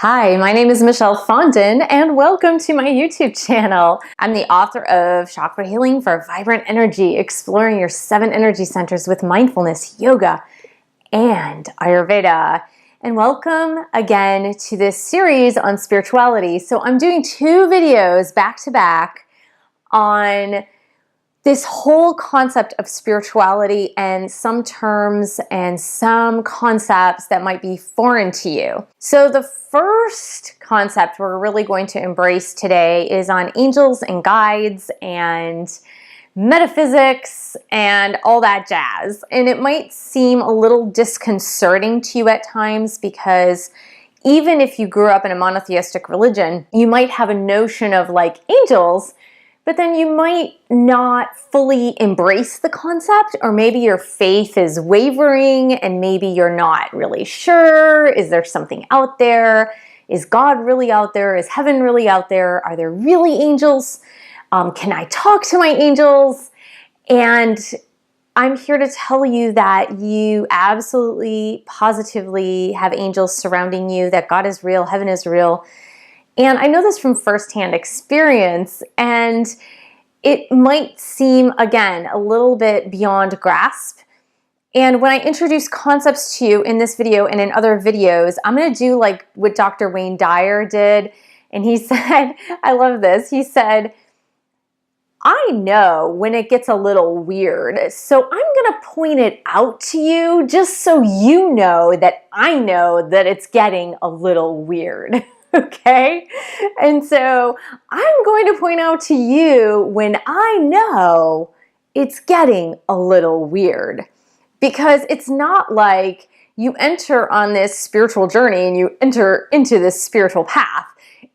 Hi, my name is Michelle Fondin, and welcome to my YouTube channel. I'm the author of Chakra Healing for Vibrant Energy, exploring your 7 energy centers with mindfulness, yoga, and Ayurveda. And welcome again to this series on spirituality. So I'm doing 2 videos back to back on this whole concept of spirituality and some terms and some concepts that might be foreign to you. So the first concept we're really going to embrace today is on angels and guides and metaphysics and all that jazz. And it might seem a little disconcerting to you at times because even if you grew up in a monotheistic religion, you might have a notion of like angels, but then you might not fully embrace the concept, or maybe your faith is wavering and maybe you're not really sure. Is there something out there? Is God really out there? Is heaven really out there? Are there really angels? Can I talk to my angels? And I'm here to tell you that you absolutely, positively have angels surrounding you, that God is real, heaven is real. And I know this from firsthand experience, and it might seem, again, a little bit beyond grasp. And when I introduce concepts to you in this video and in other videos, I'm going to do like what Dr. Wayne Dyer did. And he said, I love this, he said, I know when it gets a little weird, so I'm going to point it out to you just so you know that I know that it's getting a little weird. Okay? And so I'm going to point out to you when I know it's getting a little weird, because it's not like you enter on this spiritual journey and you enter into this spiritual path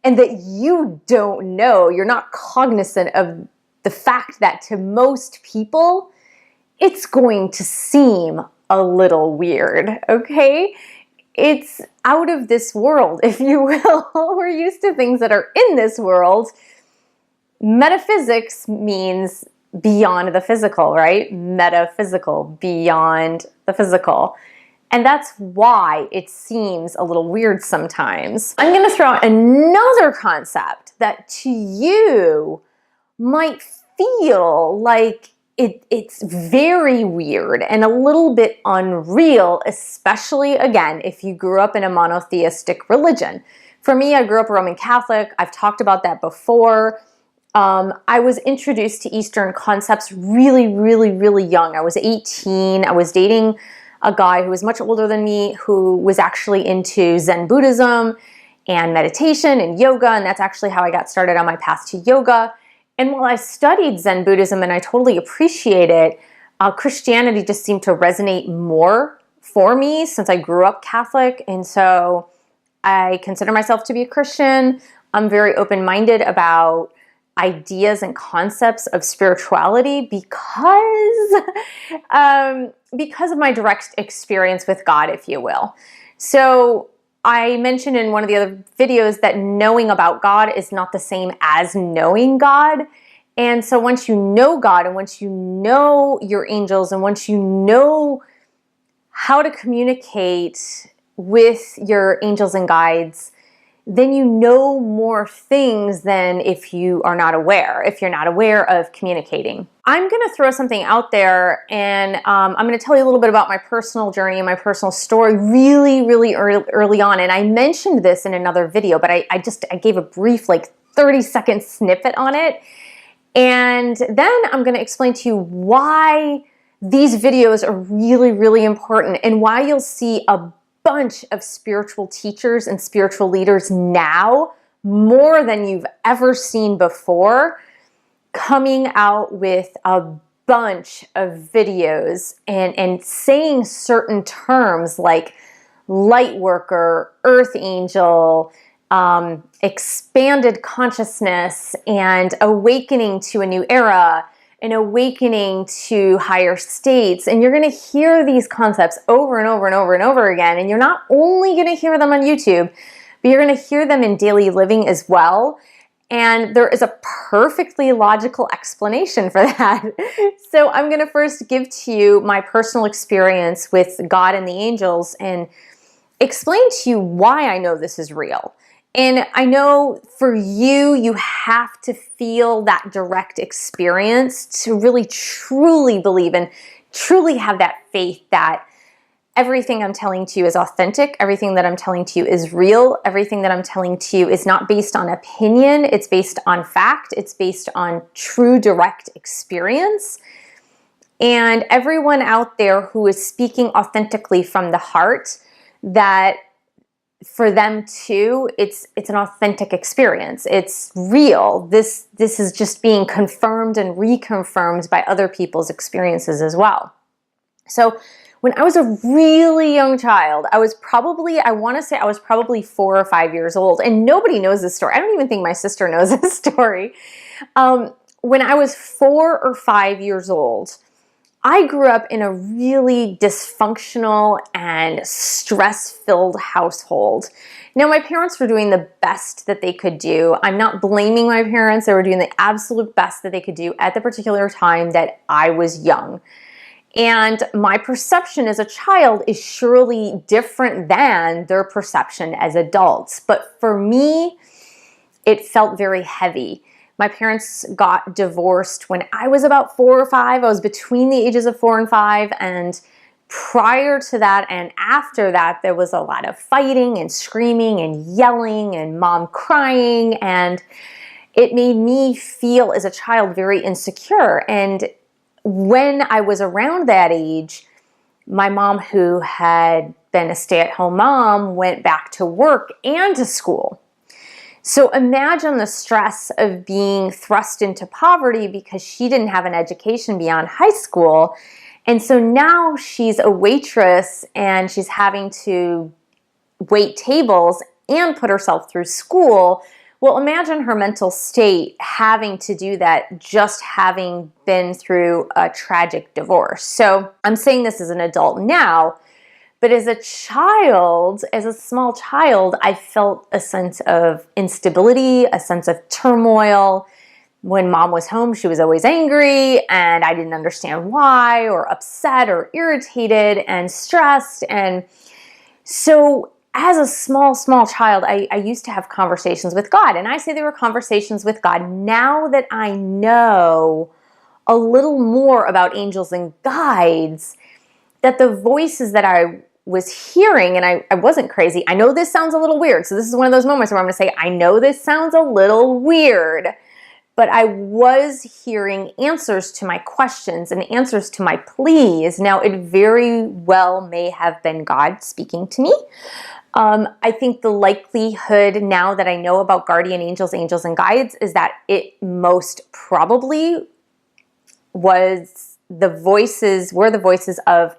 and that you don't know, you're not cognizant of the fact that to most people, it's going to seem a little weird, okay? It's out of this world, if you will. We're used to things that are in this world. Metaphysics means beyond the physical, right? Metaphysical, beyond the physical. And that's why it seems a little weird sometimes. I'm going to throw out another concept that to you might feel like it's very weird and a little bit unreal, especially, again, if you grew up in a monotheistic religion. For me, I grew up Roman Catholic. I've talked about that before. I was introduced to Eastern concepts really, really, really young. I was 18. I was dating a guy who was much older than me, who was actually into Zen Buddhism and meditation and yoga, and that's actually how I got started on my path to yoga. And while I studied Zen Buddhism and I totally appreciate it, Christianity just seemed to resonate more for me since I grew up Catholic. And so I consider myself to be a Christian. I'm very open-minded about ideas and concepts of spirituality because of my direct experience with God, if you will. So I mentioned in one of the other videos that knowing about God is not the same as knowing God. And so once you know God and once you know your angels and once you know how to communicate with your angels and guides, then you know more things than if you are not aware, if you're not aware of communicating. I'm going to throw something out there, and I'm going to tell you a little bit about my personal journey and my personal story really, really early on. And I mentioned this in another video, but I gave a brief, like 30-second snippet on it. And then I'm going to explain to you why these videos are really, really important and why you'll see a bunch of spiritual teachers and spiritual leaders now, more than you've ever seen before, coming out with a bunch of videos and saying certain terms like light worker, earth angel, expanded consciousness, and awakening to a new era, an awakening to higher states. And you're going to hear these concepts over and over and over and over again. And you're not only going to hear them on YouTube, but you're going to hear them in daily living as well. And there is a perfectly logical explanation for that. So I'm going to first give to you my personal experience with God and the angels and explain to you why I know this is real. And I know for you, you have to feel that direct experience to really truly believe and truly have that faith that everything I'm telling to you is authentic. Everything that I'm telling to you is real. Everything that I'm telling to you is not based on opinion. It's based on fact. It's based on true direct experience. And everyone out there who is speaking authentically from the heart, that for them too, it's an authentic experience. It's real. This is just being confirmed and reconfirmed by other people's experiences as well. So when I was a really young child, I want to say I was probably 4 or 5 years old, and nobody knows this story. I don't even think my sister knows this story. When I was 4 or 5 years old, I grew up in a really dysfunctional and stress-filled household. Now, my parents were doing the best that they could do. I'm not blaming my parents. They were doing the absolute best that they could do at the particular time that I was young. And my perception as a child is surely different than their perception as adults. But for me, it felt very heavy. My parents got divorced when I was about 4 or 5. I was between the ages of 4 and 5. And prior to that and after that, there was a lot of fighting and screaming and yelling and mom crying. And it made me feel as a child very insecure. And when I was around that age, my mom, who had been a stay-at-home mom, went back to work and to school. So imagine the stress of being thrust into poverty because she didn't have an education beyond high school. And so now she's a waitress and she's having to wait tables and put herself through school. Well, imagine her mental state having to do that, just having been through a tragic divorce. So I'm saying this as an adult now, but as a child, as a small child, I felt a sense of instability, a sense of turmoil. When mom was home, she was always angry, and I didn't understand why, or upset, or irritated, and stressed. And so as a small child, I used to have conversations with God. And I say they were conversations with God. Now that I know a little more about angels and guides, that the voices that I was hearing, and I wasn't crazy. I know this sounds a little weird. So this is one of those moments where I'm going to say, I know this sounds a little weird, but I was hearing answers to my questions and answers to my pleas. Now, it very well may have been God speaking to me. I think the likelihood now that I know about guardian angels, angels and guides, is that it most probably were the voices of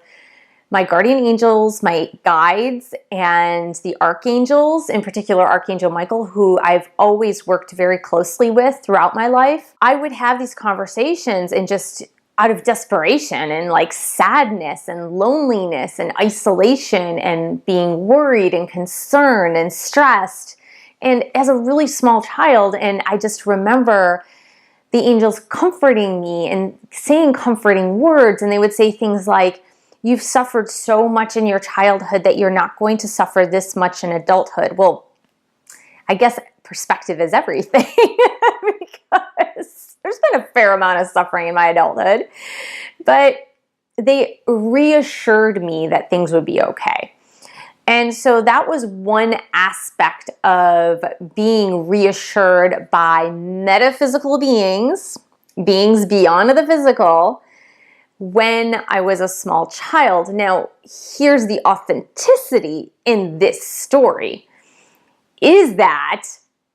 my guardian angels, my guides, and the archangels, in particular Archangel Michael, who I've always worked very closely with throughout my life. I would have these conversations and just out of desperation and like sadness and loneliness and isolation and being worried and concerned and stressed. And as a really small child, and I just remember the angels comforting me and saying comforting words, and they would say things like, you've suffered so much in your childhood that you're not going to suffer this much in adulthood. Well, I guess perspective is everything because there's been a fair amount of suffering in my adulthood, but they reassured me that things would be okay. And so that was one aspect of being reassured by metaphysical beings beyond the physical, when I was a small child. Now, here's the authenticity in this story, is that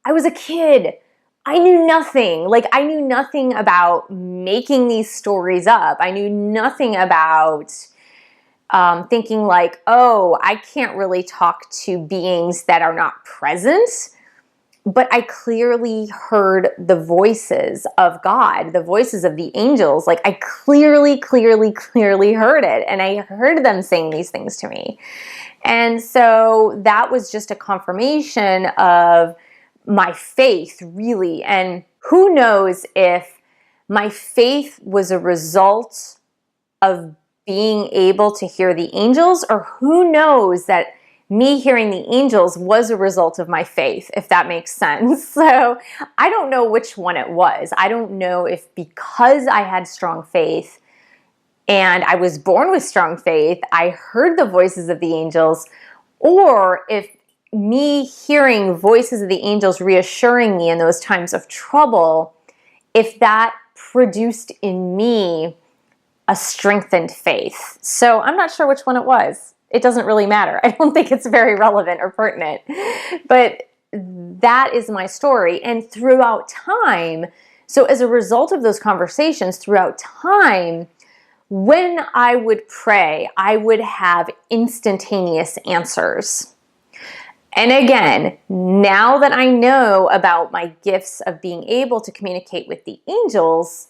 I was a kid. I knew nothing. I knew nothing about making these stories up. I knew nothing about thinking like, oh, I can't really talk to beings that are not present. But I clearly heard the voices of God, the voices of the angels. I clearly heard it. And I heard them saying these things to me. And so that was just a confirmation of my faith, really. And who knows if my faith was a result of being able to hear the angels, or who knows that me hearing the angels was a result of my faith, if that makes sense. So I don't know which one it was. I don't know if because I had strong faith and I was born with strong faith, I heard the voices of the angels, or if me hearing voices of the angels reassuring me in those times of trouble, if that produced in me a strengthened faith. So I'm not sure which one it was. It doesn't really matter. I don't think it's very relevant or pertinent, but that is my story. And throughout time, so as a result of those conversations throughout time, when I would pray, I would have instantaneous answers. And again, now that I know about my gifts of being able to communicate with the angels,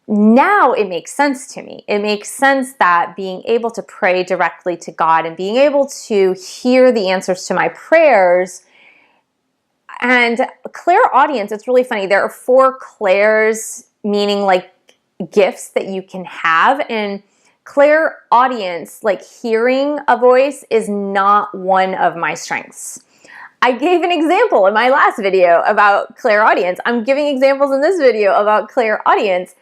now it makes sense to me. It makes sense that being able to pray directly to God and being able to hear the answers to my prayers and clairaudience, it's really funny. There are 4 clairs, meaning like gifts that you can have, and clairaudience, like hearing a voice, is not one of my strengths. I gave an example in my last video about clairaudience. I'm giving examples in this video about clairaudience,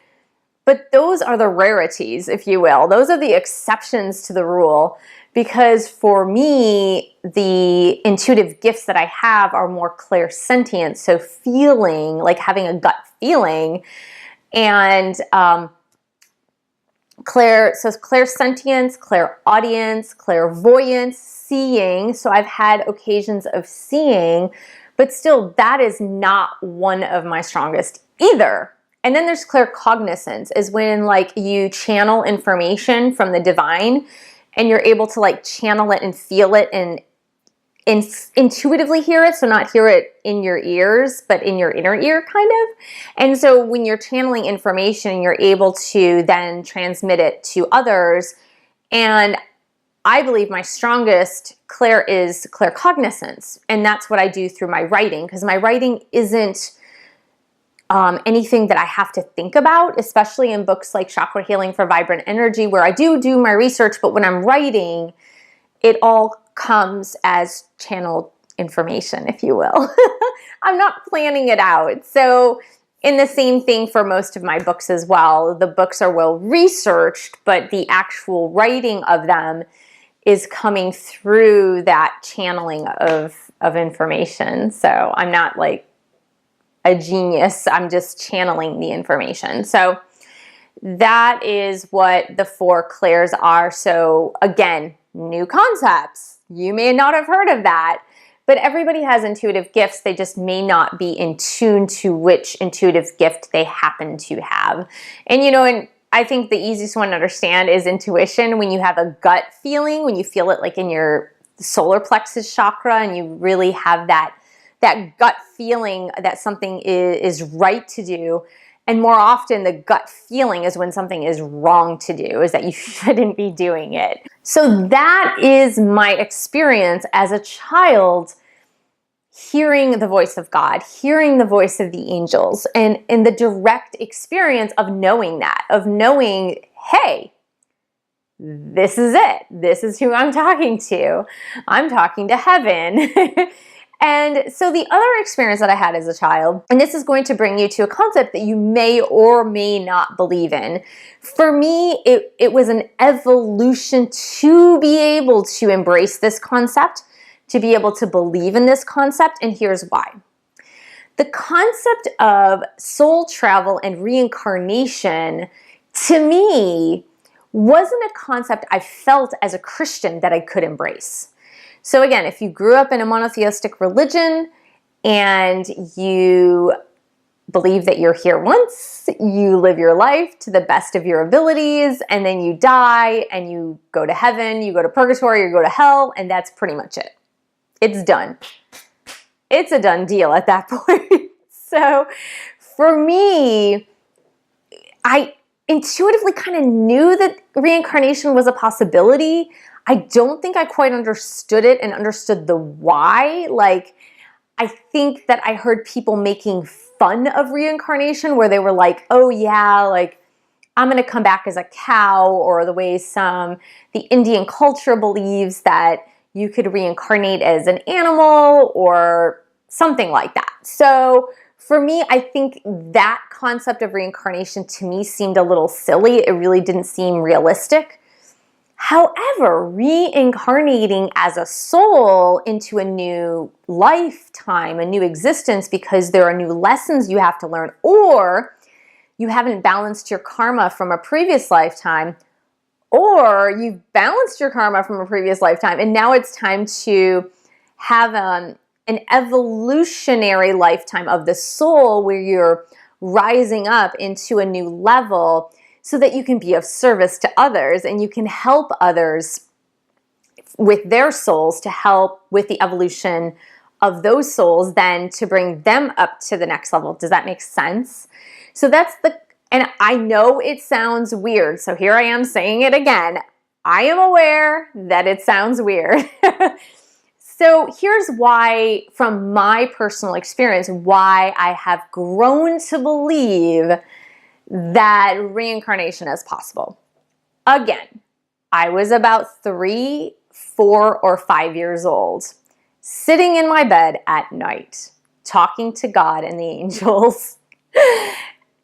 but those are the rarities, if you will. Those are the exceptions to the rule, because for me, the intuitive gifts that I have are more clairsentient, so feeling, like having a gut feeling, and clairsentience, clairaudience, clairvoyance, seeing. So I've had occasions of seeing, but still that is not one of my strongest either. And then there's claircognizance, is when like you channel information from the divine and you're able to like channel it and feel it and intuitively hear it, so not hear it in your ears, but in your inner ear kind of. And so when you're channeling information, you're able to then transmit it to others. And I believe my strongest clair is claircognizance. And that's what I do through my writing, because my writing isn't anything that I have to think about, especially in books like Chakra Healing for Vibrant Energy, where I do my research, but when I'm writing, it all comes as channeled information, if you will. I'm not planning it out. So in the same thing for most of my books as well, the books are well researched, but the actual writing of them is coming through that channeling of information. So I'm not like a genius. I'm just channeling the information. So that is what the 4 clairs are. So again, new concepts. You may not have heard of that, but everybody has intuitive gifts. They just may not be in tune to which intuitive gift they happen to have. And and I think the easiest one to understand is intuition. When you have a gut feeling, when you feel it like in your solar plexus chakra, and you really have that gut feeling that something is right to do. And more often, the gut feeling is when something is wrong to do, is that you shouldn't be doing it. So that is my experience as a child, hearing the voice of God, hearing the voice of the angels, and in the direct experience of knowing that, of knowing, hey, this is it. This is who I'm talking to. I'm talking to heaven. And so the other experience that I had as a child, and this is going to bring you to a concept that you may or may not believe in. For me, it was an evolution to be able to embrace this concept, to be able to believe in this concept, and here's why. The concept of soul travel and reincarnation, to me, wasn't a concept I felt as a Christian that I could embrace. So again, if you grew up in a monotheistic religion and you believe that you're here once, you live your life to the best of your abilities, and then you die and you go to heaven, you go to purgatory, you go to hell, and that's pretty much it. It's done. It's a done deal at that point. So for me, I intuitively kind of knew that reincarnation was a possibility. I don't think I quite understood it and understood the why. Like, I think that I heard people making fun of reincarnation, where they were like, oh yeah, like I'm going to come back as a cow, or the way the Indian culture believes that, you could reincarnate as an animal or something like that. So for me, I think that concept of reincarnation to me seemed a little silly. It really didn't seem realistic. However, reincarnating as a soul into a new lifetime, a new existence, because there are new lessons you have to learn, or you haven't balanced your karma from a previous lifetime, or you've balanced your karma from a previous lifetime, and now it's time to have an evolutionary lifetime of the soul where you're rising up into a new level so that you can be of service to others and you can help others with their souls to help with the evolution of those souls, then to bring them up to the next level. Does that make sense? So that's and I know it sounds weird, so here I am saying it again. I am aware that it sounds weird. So here's why, from my personal experience, why I have grown to believe that reincarnation is possible. Again, I was about 3, 4, or 5 years old, sitting in my bed at night, talking to God and the angels.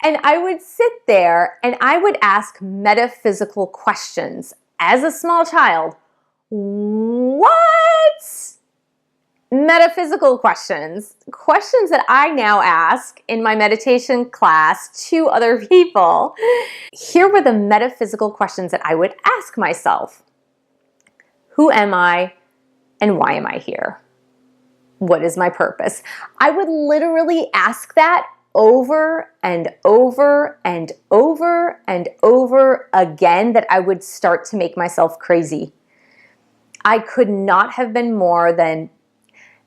And I would sit there and I would ask metaphysical questions as a small child. What? Metaphysical questions. Questions that I now ask in my meditation class to other people. Here were the metaphysical questions that I would ask myself. Who am I and why am I here? What is my purpose? I would literally ask that over and over and over and over again, that I would start to make myself crazy. I could not have been more than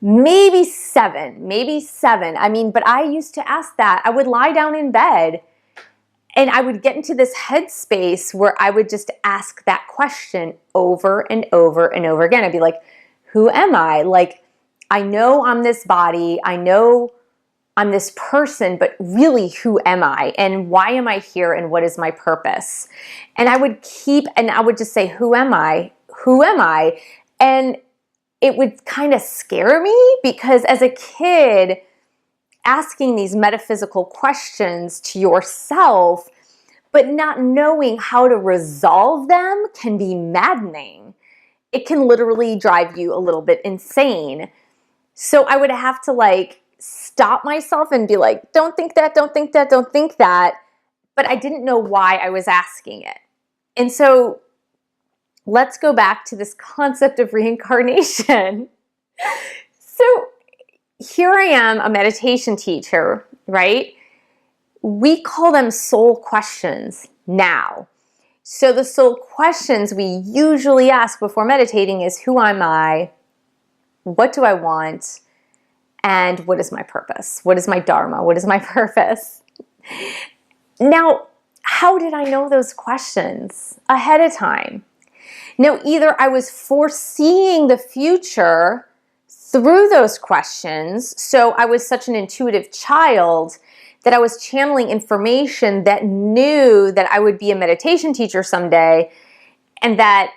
maybe seven. I mean, but I used to ask that. I would lie down in bed and I would get into this headspace where I would just ask that question over and over and over again. I'd be like, who am I? Like, I know I'm this body. I know I'm this person, but really, who am I? And why am I here? And what is my purpose? And I would just say, who am I? Who am I? And it would kind of scare me, because as a kid, asking these metaphysical questions to yourself, but not knowing how to resolve them, can be maddening. It can literally drive you a little bit insane. So I would have to stop myself and be like, don't think that, don't think that, don't think that. But I didn't know why I was asking it. And so let's go back to this concept of reincarnation. So here I am, a meditation teacher, right? We call them soul questions now. So the soul questions we usually ask before meditating is, who am I? What do I want? And what is my purpose? What is my dharma? What is my purpose? Now, how did I know those questions ahead of time? Now, either I was foreseeing the future through those questions, so I was such an intuitive child that I was channeling information that knew that I would be a meditation teacher someday, and that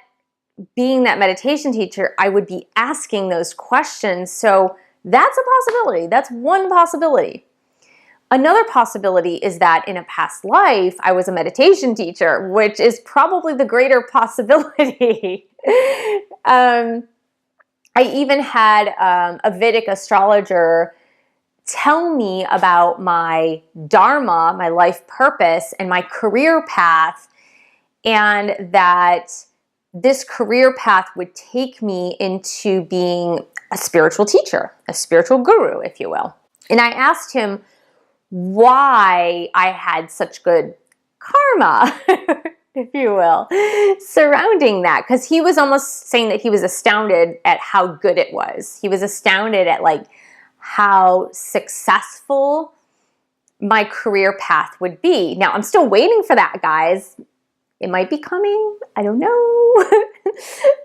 being that meditation teacher, I would be asking those questions. So that's a possibility. That's one possibility. Another possibility is that in a past life, I was a meditation teacher, which is probably the greater possibility. I even had a Vedic astrologer tell me about my dharma, my life purpose, and my career path, and that this career path would take me into being a spiritual teacher, a spiritual guru, if you will. And I asked him why I had such good karma, if you will, surrounding that. Because he was almost saying that he was astounded at how good it was. He was astounded at how successful my career path would be. Now, I'm still waiting for that, guys. It might be coming. I don't know.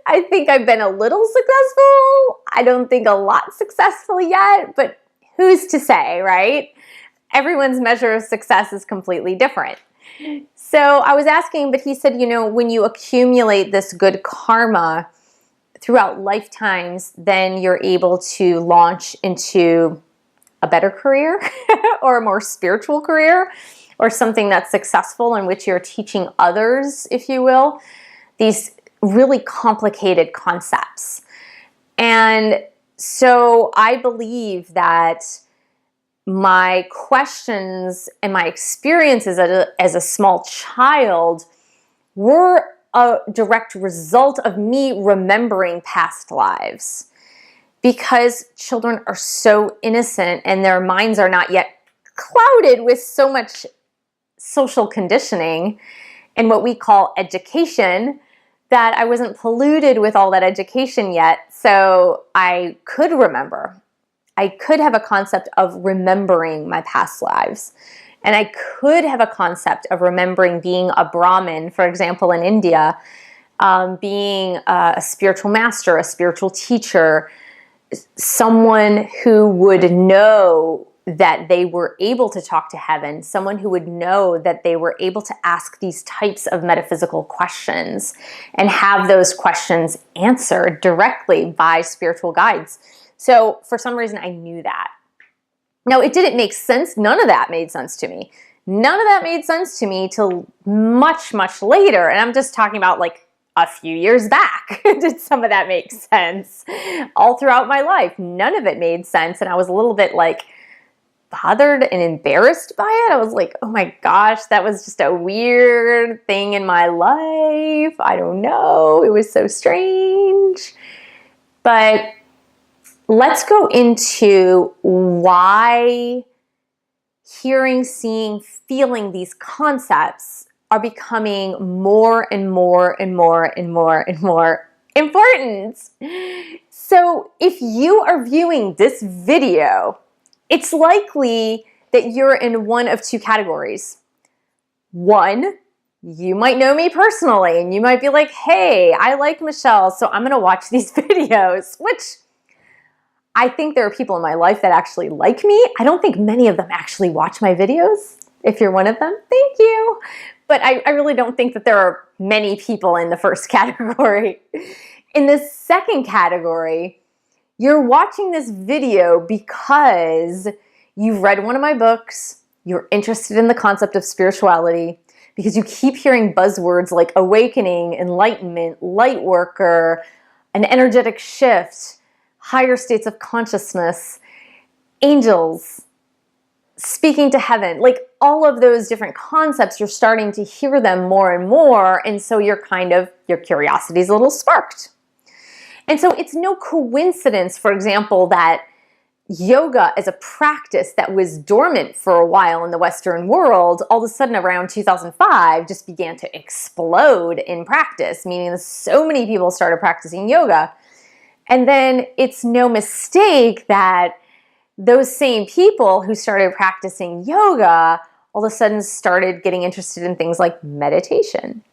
I think I've been a little successful. I don't think a lot successful yet, but who's to say, right? Everyone's measure of success is completely different. So I was asking, but he said, when you accumulate this good karma throughout lifetimes, then you're able to launch into a better career or a more spiritual career or something that's successful in which you're teaching others, if you will, these really complicated concepts. And so I believe that my questions and my experiences as a small child were a direct result of me remembering past lives. Because children are so innocent and their minds are not yet clouded with so much social conditioning and what we call education, that I wasn't polluted with all that education yet. So I could remember. I could have a concept of remembering my past lives. And I could have a concept of remembering being a Brahmin, for example, in India, being a spiritual master, a spiritual teacher, someone who would know that they were able to talk to heaven, someone who would know that they were able to ask these types of metaphysical questions and have those questions answered directly by spiritual guides. So for some reason, I knew that. Now, it didn't make sense. None of that made sense to me. None of that made sense to me till much, much later. And I'm just talking about like a few years back. Did some of that make sense? All throughout my life, none of it made sense. And I was a little bit like bothered and embarrassed by it. I was like, oh my gosh, that was just a weird thing in my life. I don't know. It was so strange. But let's go into why hearing, seeing, feeling these concepts are becoming more and more and more and more and more important. So if you are viewing this video, it's likely that you're in one of two categories. One, you might know me personally and you might be like, hey, I like Michelle, so I'm going to watch these videos, which I think there are people in my life that actually like me. I don't think many of them actually watch my videos. If you're one of them, thank you. But I really don't think that there are many people in the first category. In the second category, you're watching this video because you've read one of my books, you're interested in the concept of spirituality, because you keep hearing buzzwords like awakening, enlightenment, light worker, an energetic shift, higher states of consciousness, angels, speaking to heaven, like all of those different concepts, you're starting to hear them more and more. And so your curiosity is a little sparked. And so it's no coincidence, for example, that yoga as a practice that was dormant for a while in the Western world, all of a sudden around 2005 just began to explode in practice, meaning that so many people started practicing yoga. And then it's no mistake that those same people who started practicing yoga all of a sudden started getting interested in things like meditation.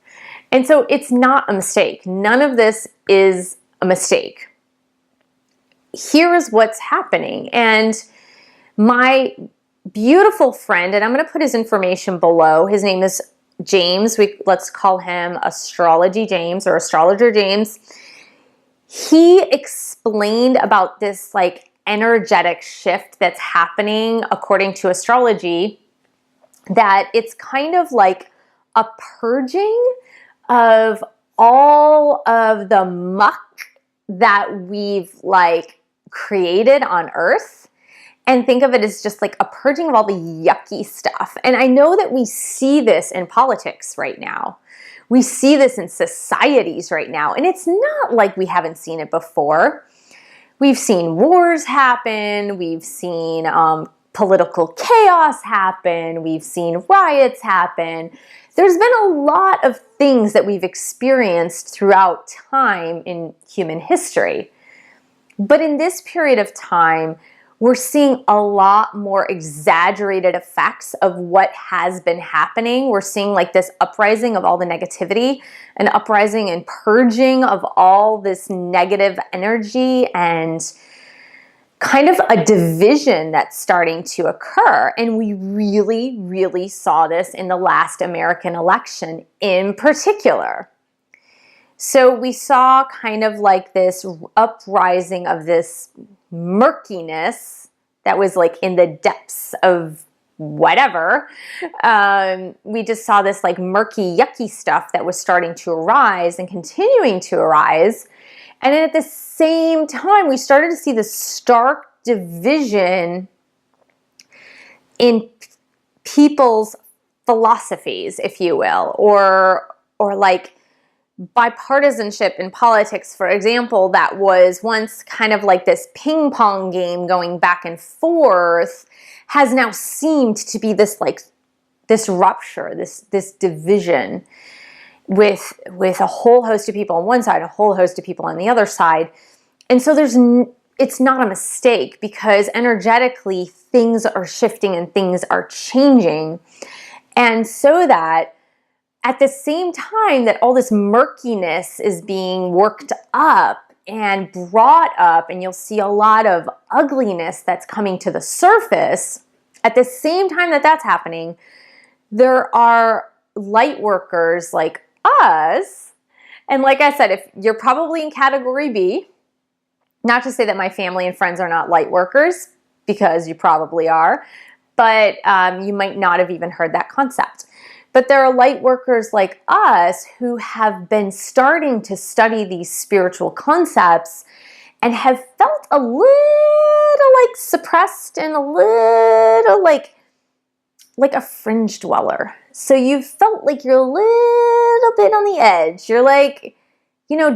And so it's not a mistake. None of this is a mistake. Here is what's happening. And my beautiful friend, and I'm going to put his information below. His name is James. Let's call him Astrology James or Astrologer James. He explained about this like energetic shift that's happening according to astrology, that it's kind of like a purging of all of the muck that we've like created on Earth, and think of it as just like a purging of all the yucky stuff. And I know that we see this in politics right now. We see this in societies right now, and it's not like we haven't seen it before. We've seen wars happen. We've seen political chaos happen. We've seen riots happen. There's been a lot of things that we've experienced throughout time in human history. But in this period of time, we're seeing a lot more exaggerated effects of what has been happening. We're seeing like this uprising of all the negativity, an uprising and purging of all this negative energy, and kind of a division that's starting to occur. And we really, really saw this in the last American election in particular. So we saw kind of like this uprising of this murkiness that was like in the depths of whatever. We just saw this like murky, yucky stuff that was starting to arise and continuing to arise. And then at the same time, we started to see the stark division in people's philosophies, if you will, or like bipartisanship in politics, for example, that was once kind of like this ping pong game going back and forth, has now seemed to be this like this rupture, this division with a whole host of people on one side, a whole host of people on the other side. And so it's not a mistake, because energetically things are shifting and things are changing. And so that at the same time that all this murkiness is being worked up and brought up, and you'll see a lot of ugliness that's coming to the surface, at the same time that that's happening, there are light workers like us. And like I said, if you're probably in category B, not to say that my family and friends are not light workers, because you probably are, but you might not have even heard that concept. But there are light workers like us who have been starting to study these spiritual concepts and have felt a little like suppressed and a little like a fringe dweller. So you felt like you're a little bit on the edge. You're like,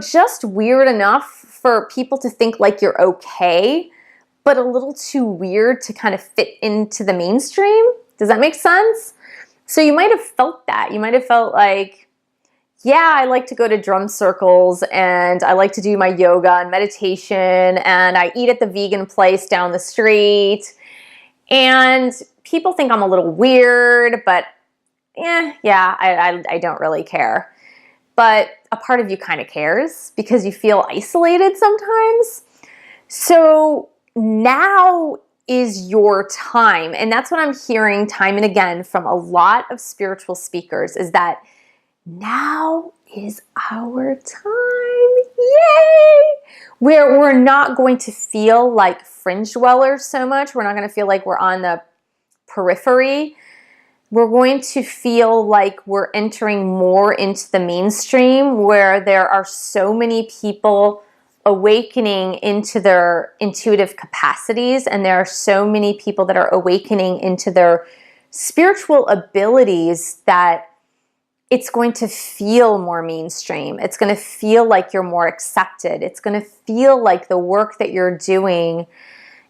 just weird enough for people to think like you're okay, but a little too weird to kind of fit into the mainstream. Does that make sense? So you might have felt that. You might have felt like, yeah, I like to go to drum circles, and I like to do my yoga and meditation, and I eat at the vegan place down the street. And people think I'm a little weird, but I don't really care. But a part of you kind of cares, because you feel isolated sometimes. So now is your time. And that's what I'm hearing time and again from a lot of spiritual speakers, is that now is our time. Yay! Where we're not going to feel like fringe dwellers so much. We're not going to feel like we're on the periphery. We're going to feel like we're entering more into the mainstream, where there are so many people awakening into their intuitive capacities, and there are so many people that are awakening into their spiritual abilities, that it's going to feel more mainstream. It's going to feel like you're more accepted. It's going to feel like the work that you're doing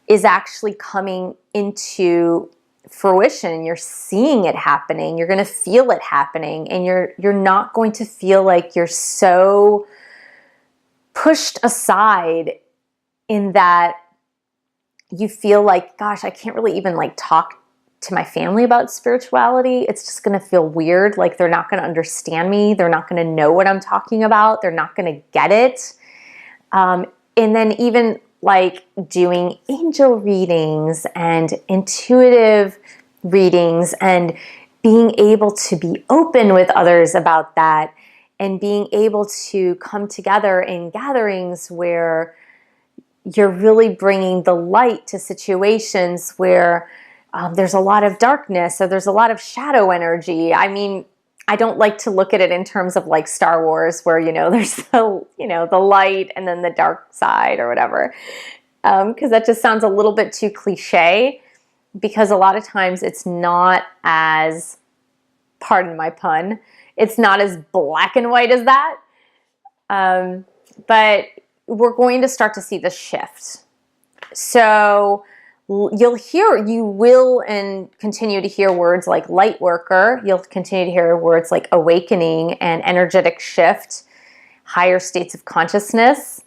is actually coming into fruition. You're seeing it happening. You're going to feel it happening, and you're not going to feel like you're so pushed aside, in that you feel like, gosh, I can't really even like talk to my family about spirituality. It's just going to feel weird. Like they're not going to understand me. They're not going to know what I'm talking about. They're not going to get it. And then even like doing angel readings and intuitive readings, and being able to be open with others about that, and being able to come together in gatherings where you're really bringing the light to situations where there's a lot of darkness, or there's a lot of shadow energy. I mean, I don't like to look at it in terms of like Star Wars, where, there's the light and then the dark side or whatever. Because that just sounds a little bit too cliche, because a lot of times it's not as, pardon my pun, it's not as black and white as that. But we're going to start to see the shift. So you will and continue to hear words like light worker. You'll continue to hear words like awakening and energetic shift, higher states of consciousness,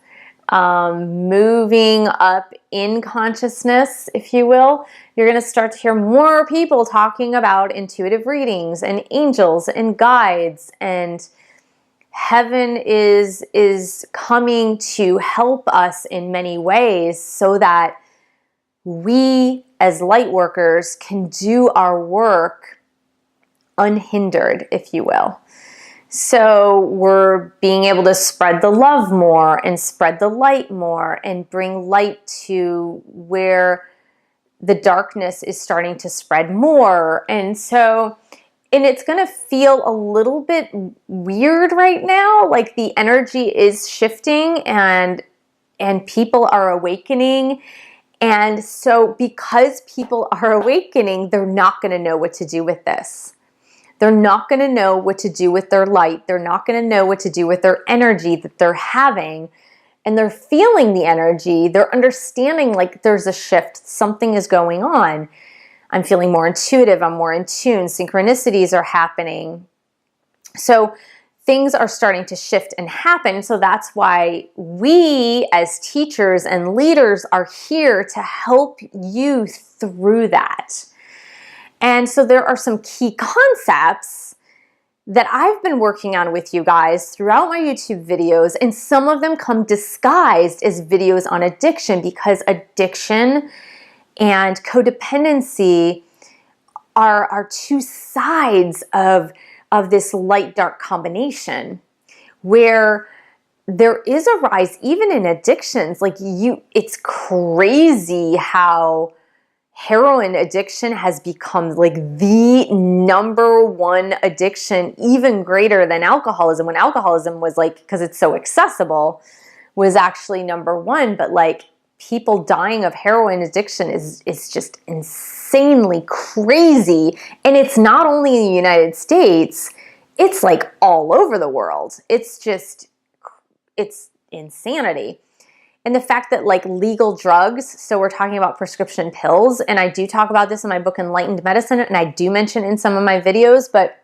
moving up in consciousness, if you will. You're going to start to hear more people talking about intuitive readings and angels and guides, and heaven is coming to help us in many ways, so that we as light workers can do our work unhindered, if you will. So we're being able to spread the love more and spread the light more and bring light to where the darkness is starting to spread more. And it's going to feel a little bit weird right now. Like the energy is shifting and people are awakening. And so because people are awakening, they're not going to know what to do with this. They're not going to know what to do with their light. They're not going to know what to do with their energy that they're having. And they're feeling the energy. They're understanding like there's a shift. Something is going on. I'm feeling more intuitive. I'm more in tune. Synchronicities are happening. So things are starting to shift and happen. So that's why we as teachers and leaders are here to help you through that. And so there are some key concepts that I've been working on with you guys throughout my YouTube videos, and some of them come disguised as videos on addiction because addiction and codependency are two sides of this light-dark combination where there is a rise even in addictions. Like it's crazy how heroin addiction has become like the #1 addiction, even greater than alcoholism, when alcoholism was like, because it's so accessible, was actually #1. But like people dying of heroin addiction is just insanely crazy. And it's not only in the United States, it's like all over the world. It's insanity. And the fact that like legal drugs, so we're talking about prescription pills, and I do talk about this in my book, Enlightened Medicine, and I do mention in some of my videos, but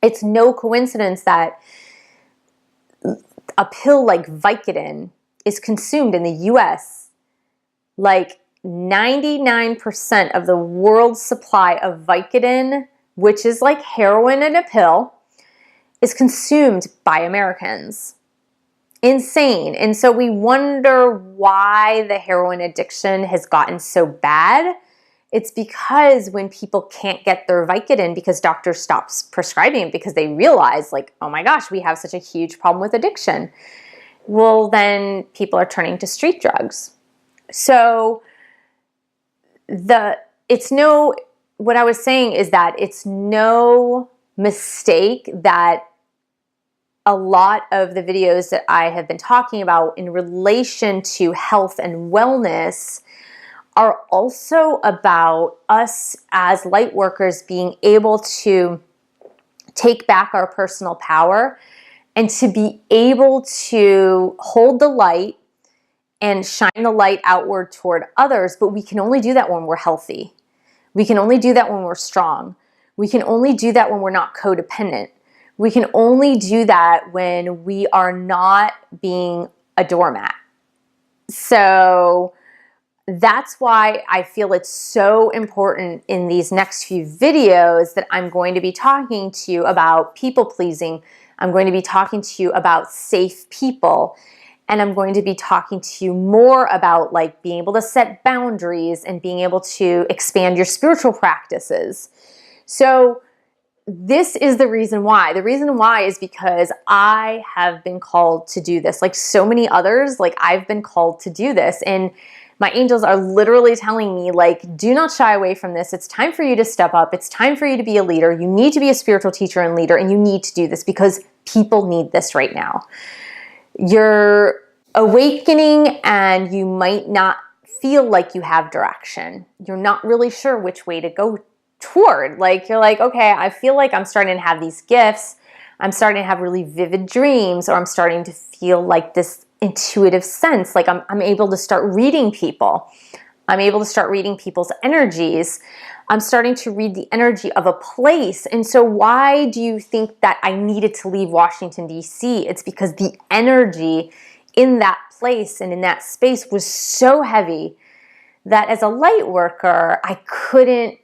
it's no coincidence that a pill like Vicodin is consumed in the US. Like 99% of the world's supply of Vicodin, which is like heroin in a pill, is consumed by Americans. Insane. And so we wonder why the heroin addiction has gotten so bad. It's because when people can't get their Vicodin because doctors stop prescribing it because they realize like, oh my gosh, we have such a huge problem with addiction. Well, then people are turning to street drugs. So what I was saying is that it's no mistake that a lot of the videos that I have been talking about in relation to health and wellness are also about us as light workers being able to take back our personal power and to be able to hold the light and shine the light outward toward others. But we can only do that when we're healthy. We can only do that when we're strong. We can only do that when we're not codependent. We can only do that when we are not being a doormat. So that's why I feel it's so important in these next few videos that I'm going to be talking to you about people pleasing. I'm going to be talking to you about safe people. And I'm going to be talking to you more about like being able to set boundaries and being able to expand your spiritual practices. So this is the reason why. The reason why is because I have been called to do this. Like so many others, like I've been called to do this. And my angels are literally telling me like, do not shy away from this. It's time for you to step up. It's time for you to be a leader. You need to be a spiritual teacher and leader, and you need to do this because people need this right now. You're awakening and you might not feel like you have direction. You're not really sure which way to go toward. Like you're like, okay, I feel like I'm starting to have these gifts. I'm starting to have really vivid dreams, or I'm starting to feel like this intuitive sense. Like I'm able to start reading people. I'm able to start reading people's energies. I'm starting to read the energy of a place. And so why do you think that I needed to leave Washington, D.C.? It's because the energy in that place and in that space was so heavy that as a light worker, I couldn't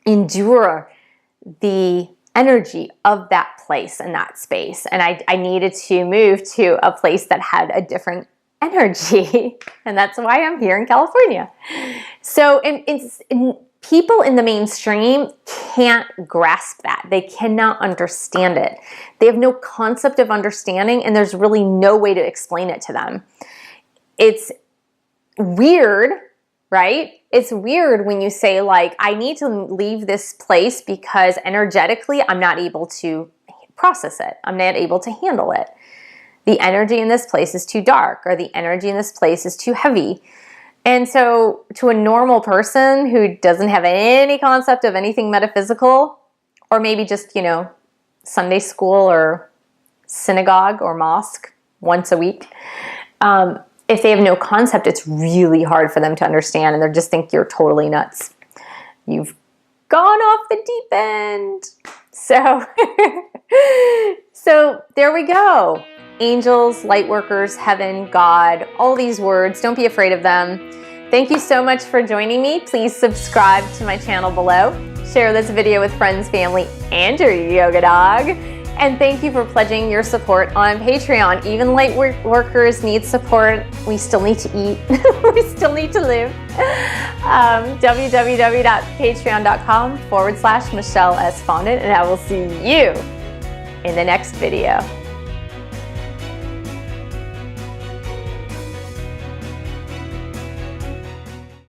endure the energy of that place and that space. And I needed to move to a place that had a different energy. And that's why I'm here in California. So people in the mainstream can't grasp that. They cannot understand it. They have no concept of understanding, and there's really no way to explain it to them. It's weird, right? It's weird when you say, like, I need to leave this place because energetically I'm not able to process it. I'm not able to handle it. The energy in this place is too dark, or the energy in this place is too heavy. And so to a normal person who doesn't have any concept of anything metaphysical, or maybe just, you know, Sunday school or synagogue or mosque once a week, if they have no concept, it's really hard for them to understand, and they just think you're totally nuts. You've gone off the deep end. So there we go. Angels, light workers, heaven, God, all these words. Don't be afraid of them. Thank you so much for joining me. Please subscribe to my channel below. Share this video with friends, family, and your yoga dog. And thank you for pledging your support on Patreon. Even light workers need support. We still need to eat. We still need to live. www.patreon.com/Michelle S. Fondin, and I will see you in the next video.